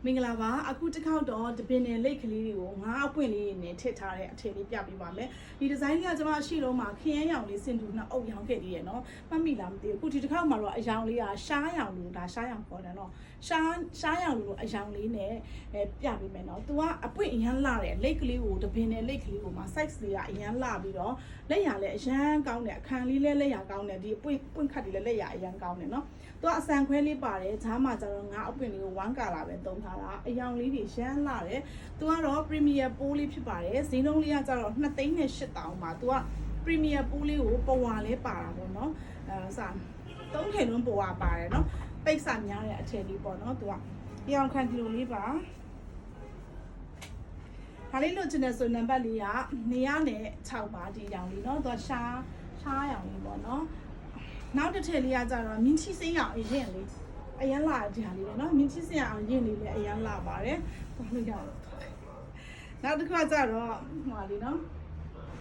မင်္ဂလာပါအခုတစ်ခေါက်တော့တပင်နယ်လိတ်ကလေးတွေကိုငါးအပွင့်လေးနဲ့ထည့်ထားတဲ့အထည်လေးပြပေးပါမယ်ဒီဒီဇိုင်းလေးကကျွန်မအရှိလုံးမှာခရမ်းရောင်လေးစင်တူနှစ်အုပ်ရောင်းခဲ့သေးရနော်မှတ်မိလားမသိဘူးအခုဒီတစ်ခေါက်မှာတော့အယောင်လေးကရှားရောင်လို့ဒါရှားရောင်ခေါ်တယ်နော်ရှားရောင်လို့အယောင်လေးနဲ့ပြပေးမယ်နော် तू ကအပွင့်အရန်လှတယ်လိတ်ကလေးကိုတပင်နယ်လိတ်ကလေးကိုမှာ size လေးကအရန်လှပြီးတော့လက်ရလည်းအရန်ကောင်းတယ်အခန်းလေးလည်းလက်ရကောင်းတယ်ဒီအပွင့်ခတ်တွေလည်းလက်ရအရန်ကောင်းတယ်နော် तू အဆန်ခွဲလေးပါတယ်ဈာမှာကျတော့ငါးအပွင့်လေးကို1ကာလာပဲသုံးထားတာအယောင်လေးတွေရမ်းလာတယ်။ तू ကတော့ Premier ပိုးလေးဖြစ်ပါတယ်။ဈေးနှုန်းလေးကကျတော့2သိန်းနဲ့8000ပါ။ तू က Premier ပိုးလေးကိုပဝါလေးပါတာပေါ့နော်။စ3ထည်လုံးပဝါပါတယ်နော်။ပိတ်စာများတဲ့အထည်လေးပေါ့နော်။ तू ကအယောင်ခံကီလိုလေးပါ။ဒါလေးလို့ချင်တဲ့ဆိုနံပါတ်လေးက906ပါဒီရောင်လေးနော်။ तू ရှားရောင်လေးပေါ့နော်။နောက်တစ်ထည်လေးကကျတော့မြင်းချီစိမ်းရောင်အရင်လေးအရန်လာကြလေးပဲเนาะမြင်းချစ်စင်အောင်ရင့်လေးလည်းအရန်လာပါတယ်။သွားလို့ရအောင်။နောက်တစ်ခါကျတော့ဟိုလေးเนาะ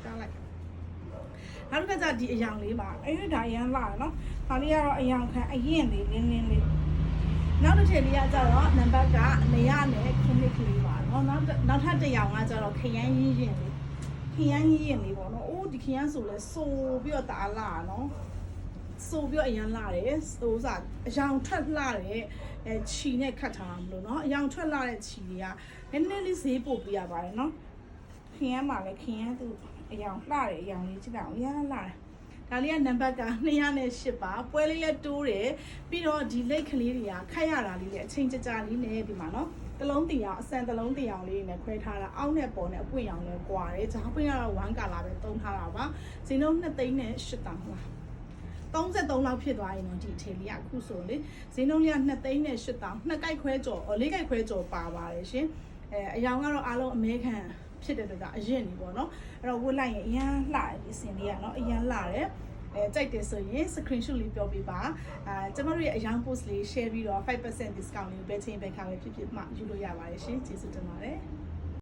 တောင်းလိုက်။နောက်တစ်ခါကျဒီအယောင်လေးပါအဲ့ဒါအရန်လာเนาะ။ဒါလေးကတော့အယောင်ခံအရင်လေးလင်းလေး။နောက်တစ်ထည်လေးကကျတော့နံပါတ်ကနေရနဲ့ခနစ်ကလေးပါเนาะ။နောက်ထပ်တစ်ယောင်ကကျတော့ခရမ်းရင်လေး။ခရမ်းရင်လေးပေါ့เนาะ။အိုးဒီခရမ်းဆိုလဲဆိုပြီးတော့တာလာเนาะ။ဆိုပြီးအရန်လာတယ်ဆိုစားအယောင်ထွက်လာတဲ့ခြီနဲ့ခတ်ထားမှာမလို့เนาะအယောင်ထွက်လာတဲ့ခြီတွေကနည်းနည်းလေးဈေးပို့ပြရပါတယ်เนาะခရမ်းမှာလည်းခရမ်းသူအယောင်လှတဲ့အယောင်လေးကြည့်လိုက်အောင်အရန်လာတယ်ဒါလေးကနံပါတ်က208ပါပွဲလေးလည်းတိုးတယ်ပြီးတော့ဒီလိတ်ကလေးတွေကခတ်ရတာလေးလည်းအချိန်ကြာလေးနဲ့ဒီမှာเนาะတလုံးတင်အောင်အစံတလုံးတင်အောင်လေးနဲ့ခွဲထားတာအောက်နဲ့ပေါ်နဲ့အပွင့်အောင်လည်းကွာတယ်ဂျားပွင့်ကတော့1ကာလာပဲသုံးထားတာပါဈေးနှုန်း2သိန်းနဲ့8000ပါ33လောက်ဖြစ်သွားရင်တော့ဒီအထည်လေးကအခုဆိုလေဈေးနှုန်းလေးက2သိန်းနဲ့8000နှစ်ကိုက်ခွဲကျော်4ကိုက်ခွဲကျော်ပါပါတယ်ရှင်အယောင်ကတော့အားလုံးအမဲခံဖြစ်တဲ့အတွက်အရင်နေပေါ့နော်အဲ့တော့ဝတ်လိုက်ရင်အရန်လှတယ်ဒီစင်လေးကနော်အရန်လှတယ်ကြိုက်တယ်ဆိုရင် screenshot လေးပြောပြပါကျမတို့ရဲ့အယောင် post လေး share ပြီးတော့5% discount လေးပဲချင်းပဲခါပဲဖြစ်ဖြစ်မှယူလို့ရပါတယ်ရှင်ကျေးဇူးတင်ပါတယ်